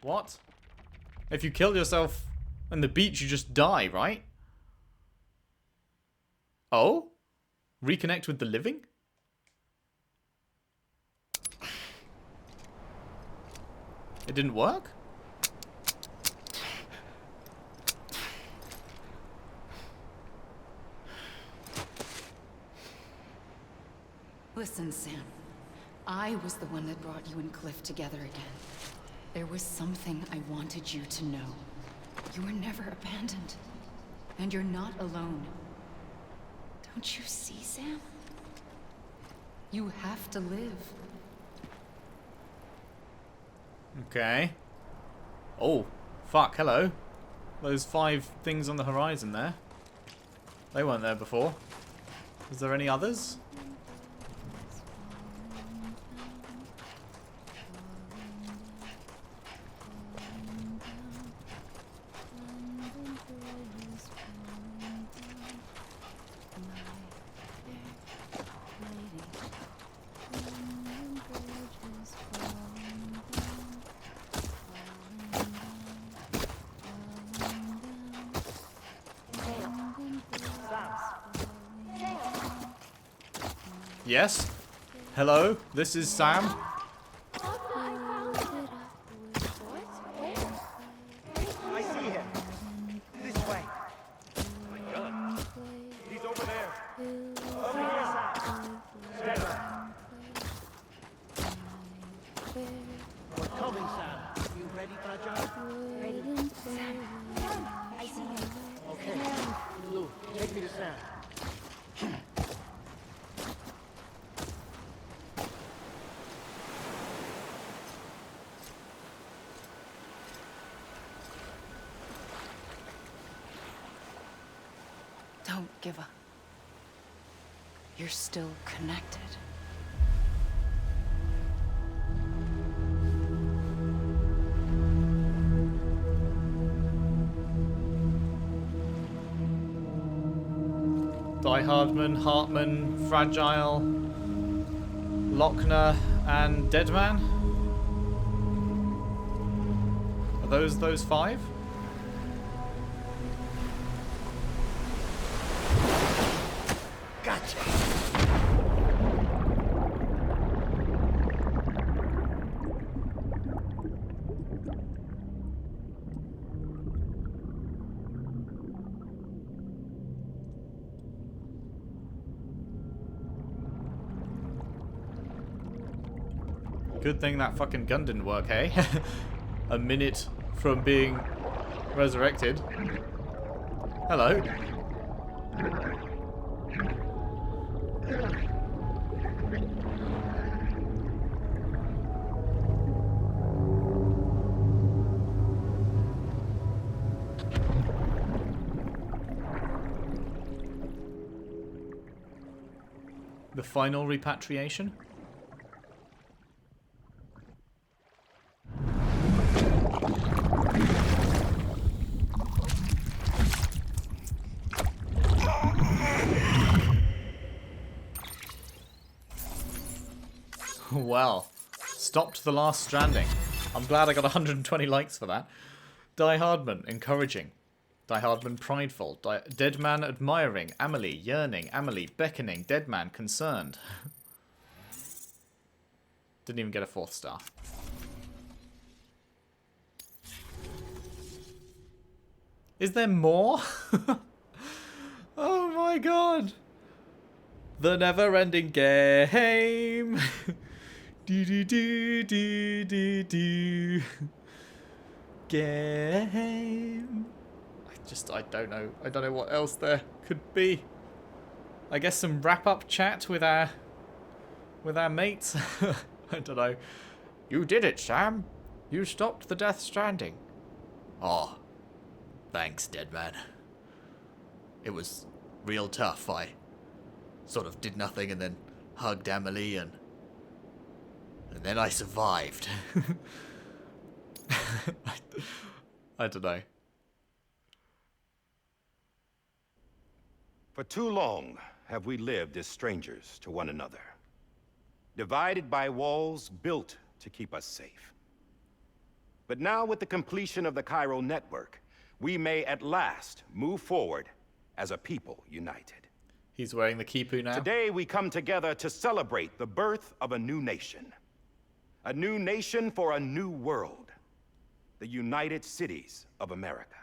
What? If you kill yourself on the beach, you just die, right? Oh? Reconnect with the living? It didn't work? Listen, Sam. I was the one that brought you and Cliff together again. There was something I wanted you to know. You were never abandoned. And you're not alone. Don't you see, Sam? You have to live. Okay. Oh, fuck, hello. Those 5 things on the horizon there. They weren't there before. Was there any others? Yes? Hello? This is Sam? I see him. This way. Oh my God. He's over there. Over here, Sam. Stand up. We're coming, Sam. You ready for a job? Ready. Sam. I see him. Okay. Lou, take me to Sam. Don't give up. You're still connected. Die Hardman, Hartman, Fragile, Lochner, and Deadman? Are those 5? Gotcha. Good thing that fucking gun didn't work, hey? A minute from being resurrected. Hello. The final repatriation? Well, stopped the last Stranding. I'm glad I got 120 likes for that. Die Hardman, encouraging. Die Hardman, prideful. Deadman, admiring. Amelie, yearning. Amelie, beckoning. Deadman, concerned. Didn't even get a 4th star. Is there more? Oh my god. The never-ending game. Do do do do do do. Game. I don't know. I don't know what else there could be. I guess some wrap-up chat with our mates. I don't know. You did it, Sam. You stopped the Death Stranding. Oh, thanks, Deadman. It was real tough. I sort of did nothing and then hugged Amelie and then I survived. I don't know. For too long have we lived as strangers to one another, divided by walls built to keep us safe. But now with the completion of the Cairo network, we may at last move forward as a people united. He's wearing the Kipu now. Today we come together to celebrate the birth of a new nation. A new nation for a new world. The United Cities of America.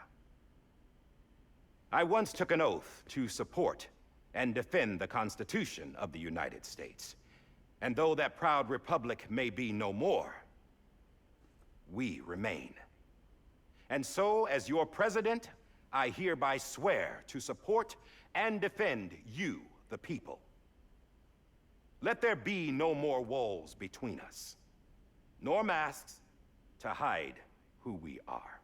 I once took an oath to support and defend the Constitution of the United States. And though that proud republic may be no more, we remain. And so, as your president, I hereby swear to support and defend you, the people. Let there be no more walls between us, nor masks to hide who we are.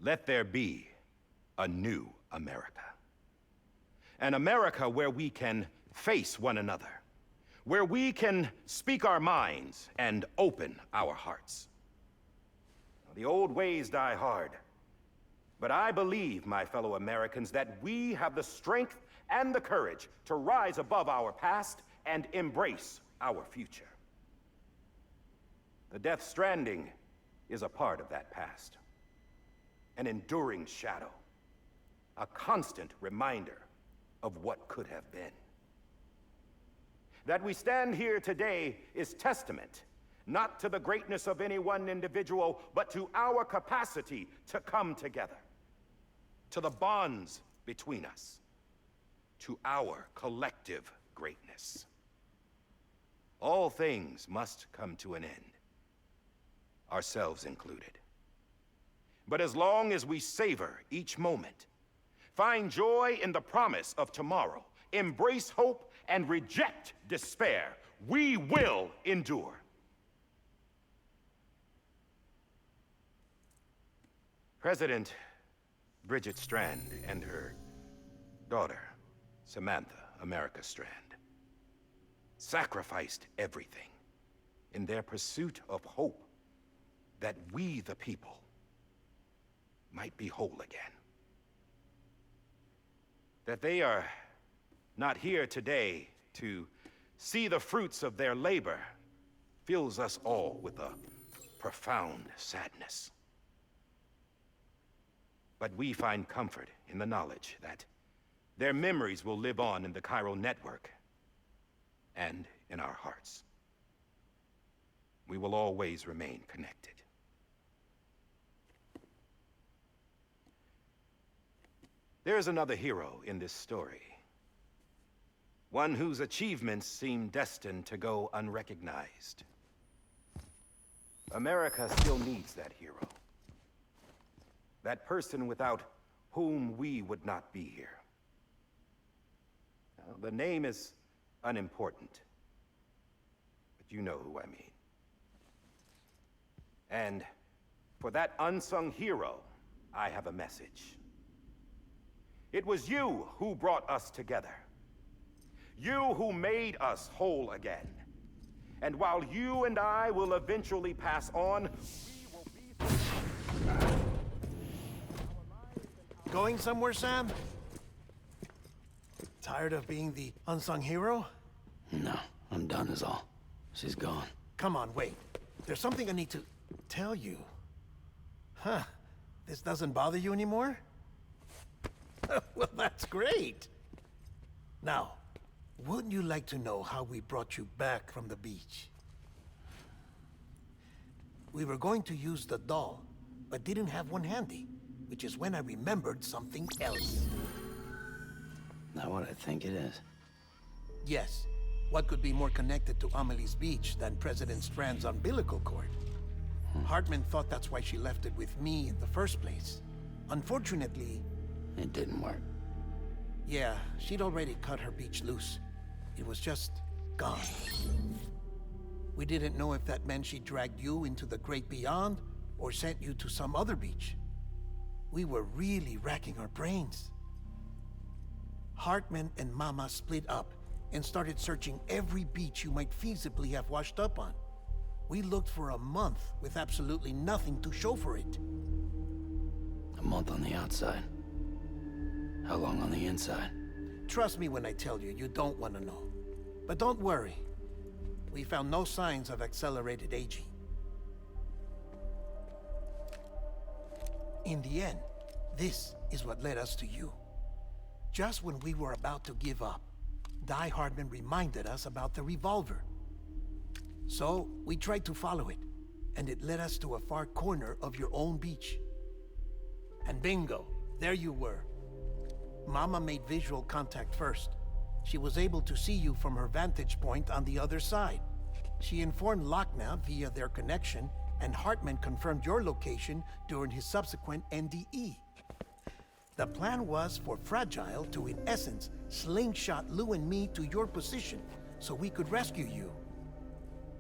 Let there be a new America. An America where we can face one another, where we can speak our minds and open our hearts. The old ways die hard, but I believe, my fellow Americans, that we have the strength and the courage to rise above our past and embrace our future. The Death Stranding is a part of that past. An enduring shadow, a constant reminder of what could have been. That we stand here today is testament, not to the greatness of any one individual, but to our capacity to come together, to the bonds between us, to our collective greatness. All things must come to an end, ourselves included. But as long as we savor each moment, find joy in the promise of tomorrow, embrace hope, and reject despair, we will endure. President Bridget Strand and her daughter, Samantha America Strand, sacrificed everything in their pursuit of hope that we, the people, might be whole again. That they are not here today to see the fruits of their labor fills us all with a profound sadness. But we find comfort in the knowledge that their memories will live on in the Cairo network and in our hearts. We will always remain connected. There is another hero in this story. One whose achievements seem destined to go unrecognized. America still needs that hero. That person without whom we would not be here. Now, the name is unimportant, but you know who I mean. And for that unsung hero, I have a message. It was you who brought us together. You who made us whole again. And while you and I will eventually pass on, we will be... Going somewhere, Sam? Tired of being the unsung hero? No, I'm done is all. She's gone. Come on, wait. There's something I need to tell you. Huh. This doesn't bother you anymore? Well, that's great. Now, wouldn't you like to know how we brought you back from the beach? We were going to use the doll, but didn't have one handy, which is when I remembered something else. Not what I think it is. Yes. What could be more connected to Amelie's beach than President Strand's umbilical cord? Hartman thought that's why she left it with me in the first place. Unfortunately... It didn't work. Yeah, she'd already cut her beach loose. It was just gone. We didn't know if that meant she dragged you into the great beyond, or sent you to some other beach. We were really racking our brains. Hartman and Mama split up and started searching every beach you might feasibly have washed up on. We looked for a month with absolutely nothing to show for it. A month on the outside. How long on the inside? Trust me when I tell you, you don't want to know. But don't worry. We found no signs of accelerated aging. In the end, this is what led us to you. Just when we were about to give up, Die Hardman reminded us about the revolver. So, we tried to follow it, and it led us to a far corner of your own beach. And bingo, there you were. Mama made visual contact first. She was able to see you from her vantage point on the other side. She informed Lochner via their connection, and Hartman confirmed your location during his subsequent NDE. The plan was for Fragile to, in essence, slingshot Lou and me to your position so we could rescue you.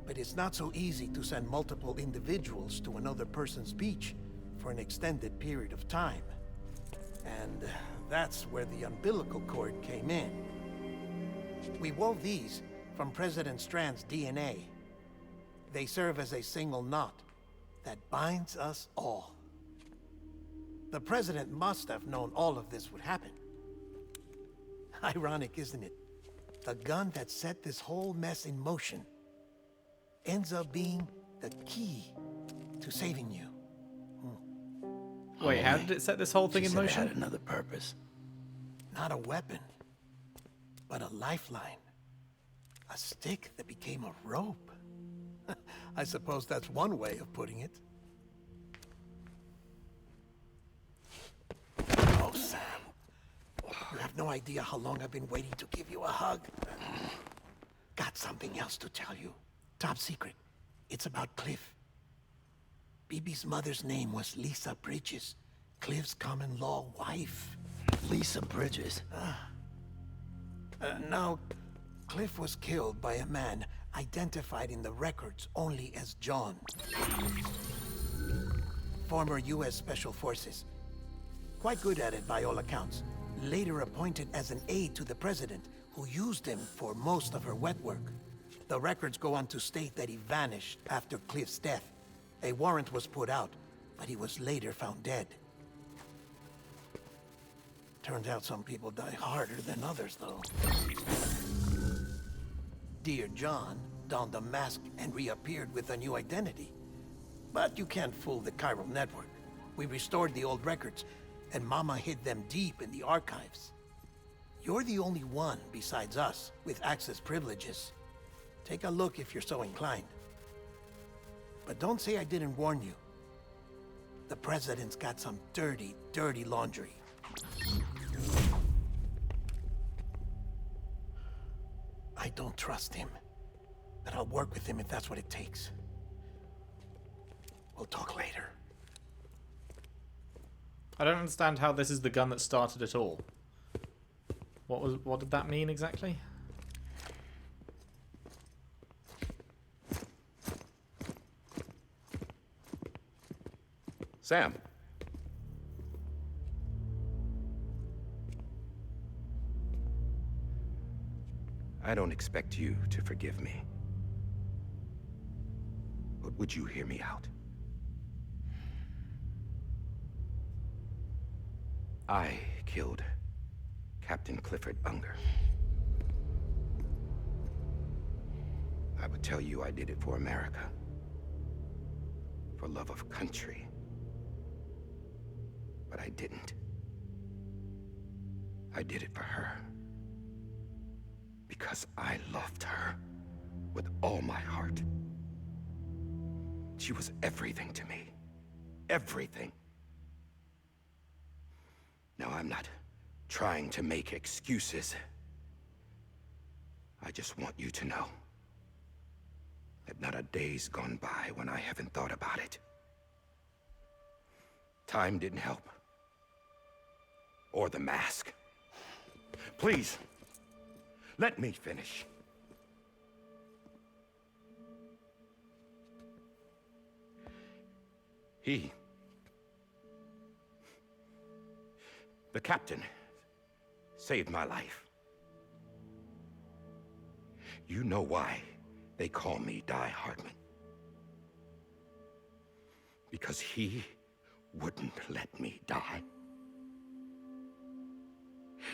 But it's not so easy to send multiple individuals to another person's beach for an extended period of time. And that's where the umbilical cord came in. We wove these from President Strand's DNA. They serve as a single knot that binds us all. The President must have known all of this would happen. Ironic, isn't it? The gun that set this whole mess in motion ends up being the key to saving you. Wait, how did it set this whole thing in She said it motion? had another purpose. Not a weapon, but a lifeline. A stick that became a rope. I suppose that's one way of putting it. Oh, Sam. You have no idea how long I've been waiting to give you a hug. Got something else to tell you. Top secret. It's about Cliff. Bibi's mother's name was Lisa Bridges, Cliff's common-law wife. Lisa Bridges. Now, Cliff was killed by a man identified in the records only as John. Former U.S. Special Forces. Quite good at it by all accounts. Later appointed as an aide to the president, who used him for most of her wet work. The records go on to state that he vanished after Cliff's death. A warrant was put out, but he was later found dead. Turns out some people die harder than others, though. Dear John donned a mask and reappeared with a new identity. But you can't fool the chiral network. We restored the old records, and Mama hid them deep in the archives. You're the only one, besides us, with access privileges. Take a look if you're so inclined. But don't say I didn't warn you. The president's got some dirty, dirty laundry. I don't trust him, but I'll work with him if that's what it takes. We'll talk later. I don't understand how this is the gun that started it all. What did that mean exactly? Sam. I don't expect you to forgive me. But would you hear me out? I killed Captain Clifford Unger. I would tell you I did it for America. For love of country. But I didn't. I did it for her. Because I loved her with all my heart. She was everything to me. Everything. Now, I'm not trying to make excuses. I just want you to know that not a day's gone by when I haven't thought about it. Time didn't help. Or the mask. Please, let me finish. The captain, saved my life. You know why they call me Die Hardman. because he wouldn't let me die.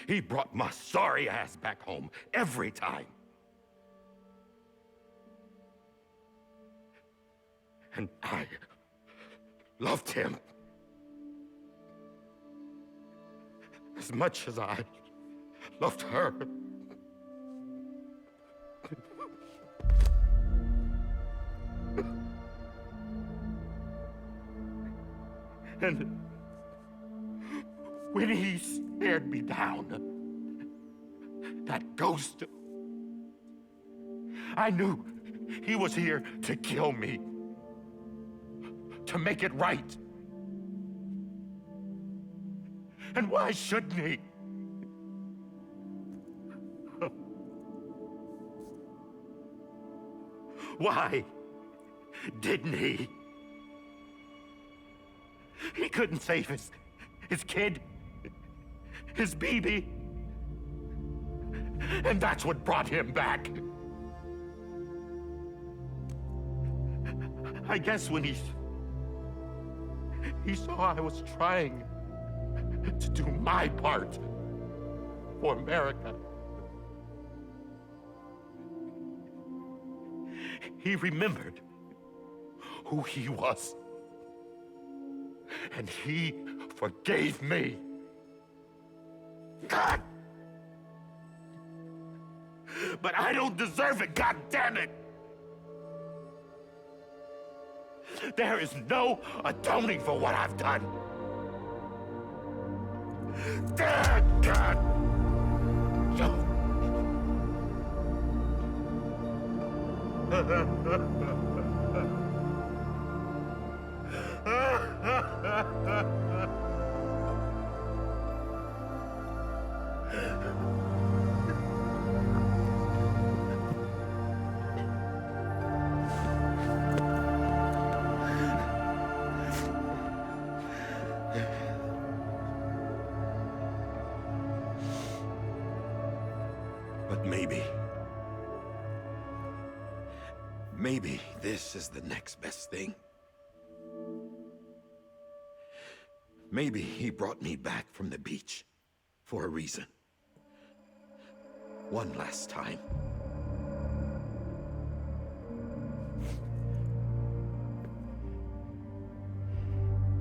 He brought my sorry ass back home every time. And I loved him as much as I loved her. And when he stared me down, that ghost, I knew he was here to kill me, to make it right. And why shouldn't he? Why didn't he? He couldn't save his kid, his baby. And that's what brought him back. I guess when he saw I was trying to do my part for America, he remembered who he was. And he forgave me. God! But I don't deserve it, God damn it! There is no atoning for what I've done. God! But maybe this is the next best thing. Maybe he brought me back from the beach for a reason. One last time.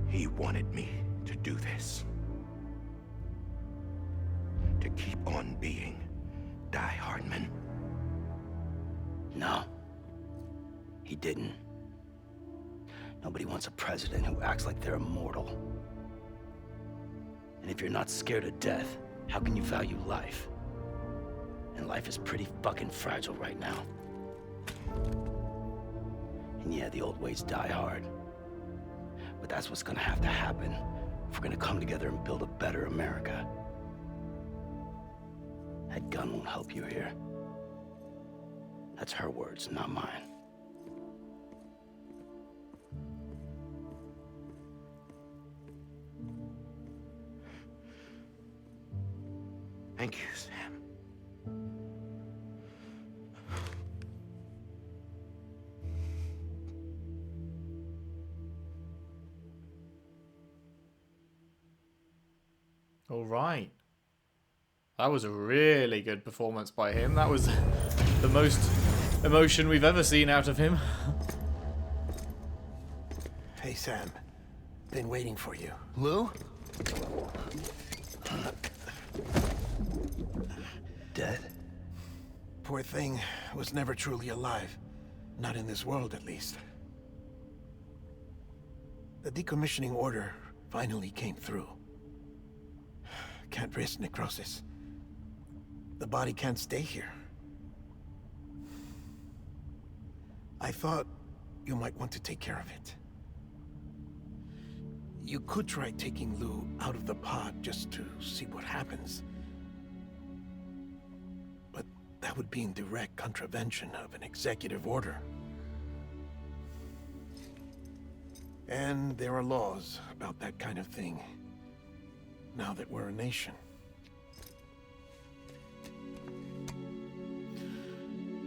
He wanted me to do this. To keep on being Die Hardman. No. He didn't. Nobody wants a president who acts like they're immortal. And if you're not scared of death, how can you value life? And life is pretty fucking fragile right now. And yeah, the old ways die hard. But that's what's gonna have to happen if we're gonna come together and build a better America. That gun won't help you here. That's her words, not mine. Thank you, Sam. All right. That was a really good performance by him. That was the most emotion we've ever seen out of him. Hey, Sam. Been waiting for you. Lou? Dead? Poor thing was never truly alive. Not in this world, at least. The decommissioning order finally came through. Can't risk necrosis. The body can't stay here. I thought you might want to take care of it. You could try taking Lou out of the pod just to see what happens. But that would be in direct contravention of an executive order. And there are laws about that kind of thing, now that we're a nation.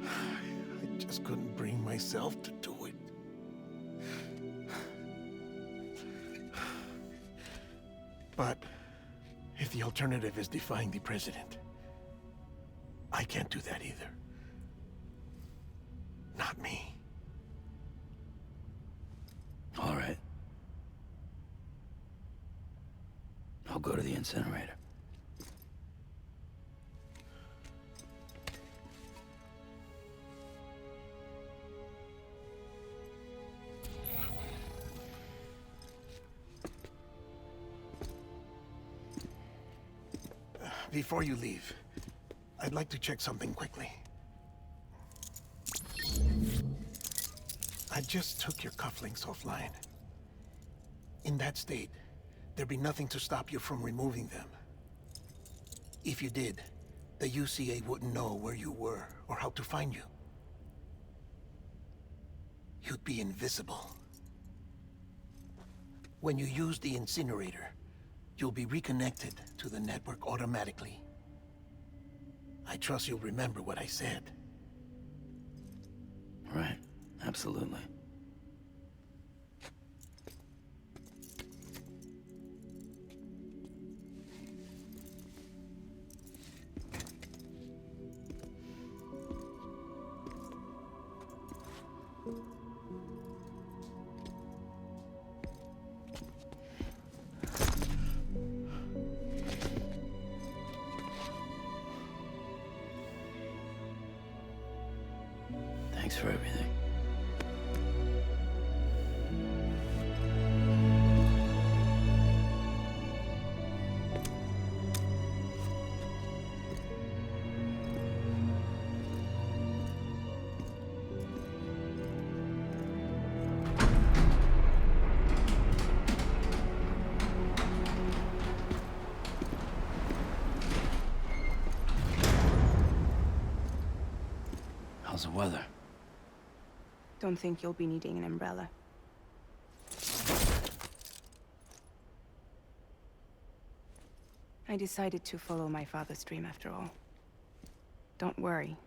I just couldn't bring myself to do it. But if the alternative is defying the president, I can't do that either. Not me. All right. I'll go to the incinerator. Before you leave, I'd like to check something quickly. I just took your cufflinks offline. In that state, there'd be nothing to stop you from removing them. If you did, the UCA wouldn't know where you were or how to find you. You'd be invisible. When you use the incinerator, you'll be reconnected to the network automatically. I trust you'll remember what I said. Right. Absolutely. Thanks for everything. How's the weather? Don't think you'll be needing an umbrella. I decided to follow my father's dream after all. Don't worry,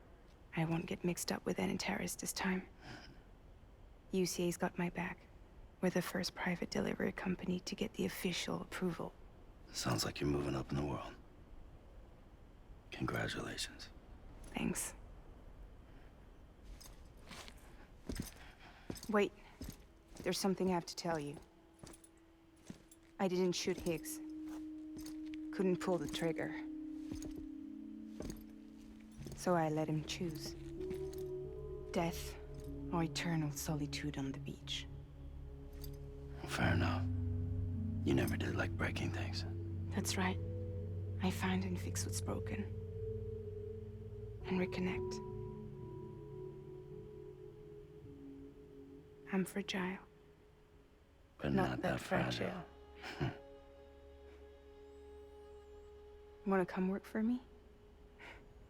I won't get mixed up with any terrorists this time. UCA's got my back. We're the first private delivery company to get the official approval. Sounds like you're moving up in the world. Congratulations. Thanks. Wait, there's something I have to tell you. I didn't shoot Higgs. Couldn't pull the trigger. So I let him choose. Death or eternal solitude on the beach. Fair enough. You never did like breaking things. That's right. I find and fix what's broken. And reconnect. I'm fragile. But not that fragile. Wanna come work for me?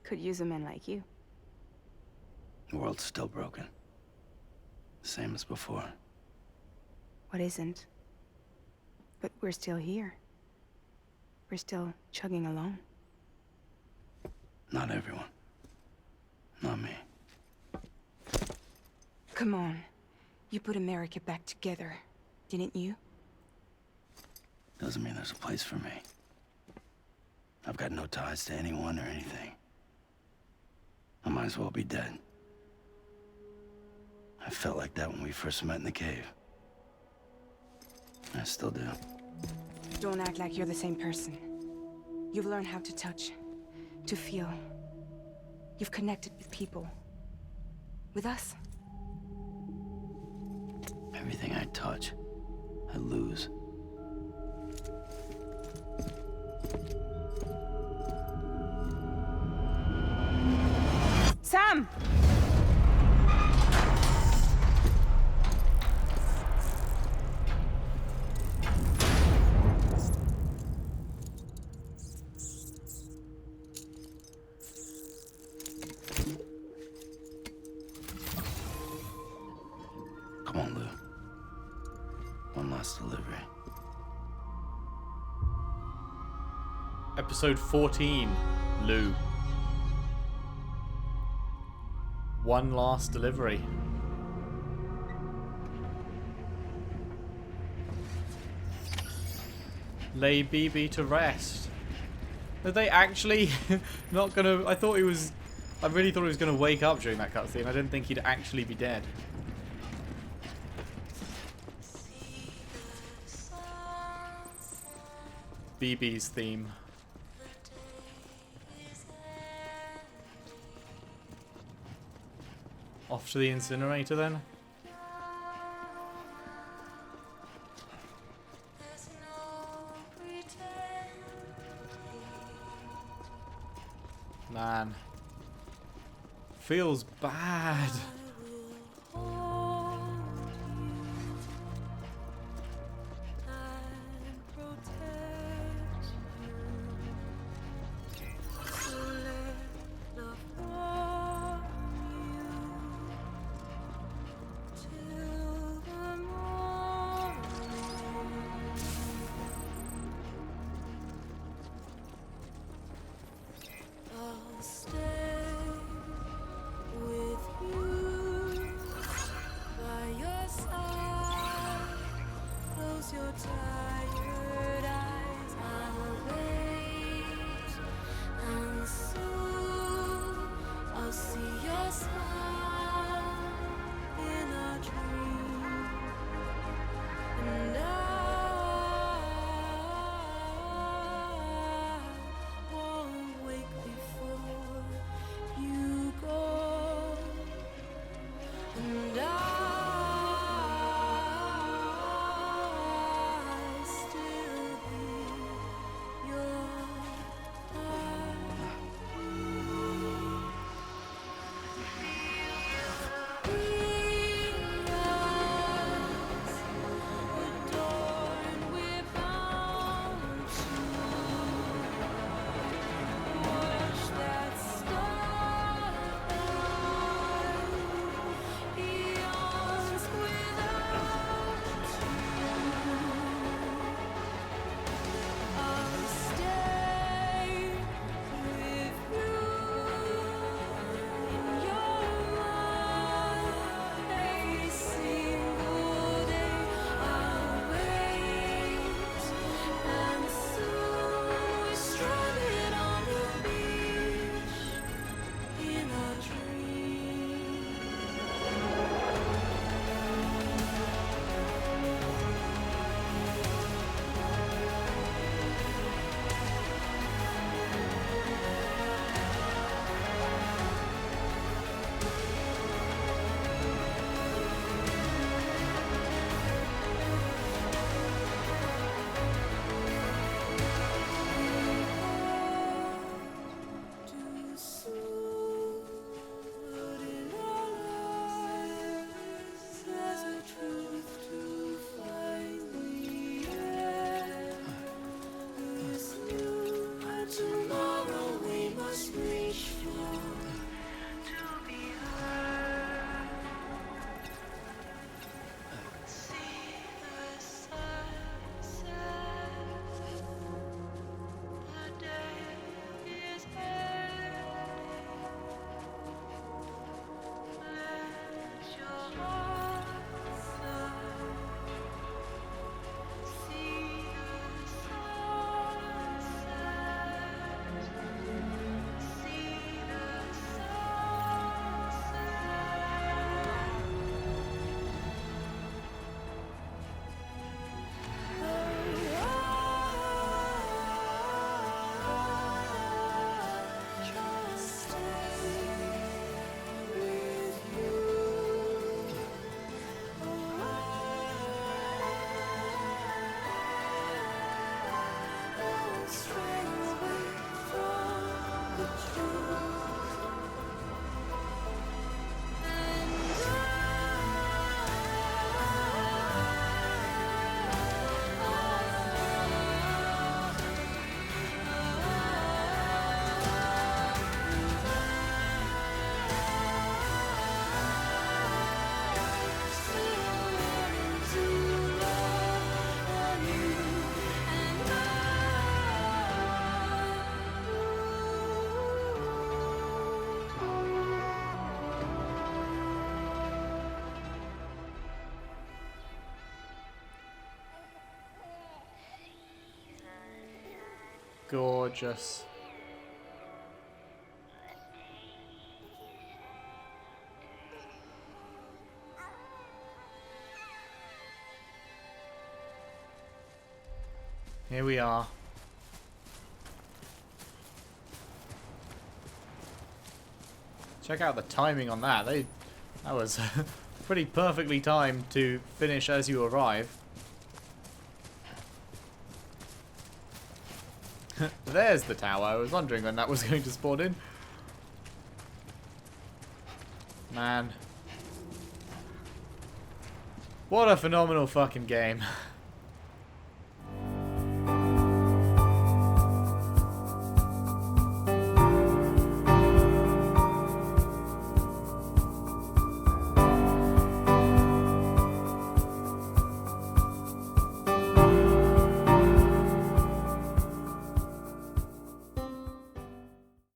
Could use a man like you. The world's still broken. Same as before. What isn't? But we're still here. We're still chugging along. Not everyone. Not me. Come on. You put America back together, didn't you? Doesn't mean there's a place for me. I've got no ties to anyone or anything. I might as well be dead. I felt like that when we first met in the cave. I still do. Don't act like you're the same person. You've learned how to touch, to feel. You've connected with people. With us. Everything I touch, I lose. Sam! Come on, Lou. One last delivery. Episode 14, Lou. One last delivery. Lay BB to rest. Are they actually not gonna... I really thought he was gonna wake up during that cutscene. I didn't think he'd actually be dead. BB's theme. Off to the incinerator then? Man. Feels bad. gorgeous. Here we are. Check out the timing on that. That was pretty perfectly timed to finish as you arrive. There's the tower. I was wondering when that was going to spawn in. Man. What a phenomenal fucking game.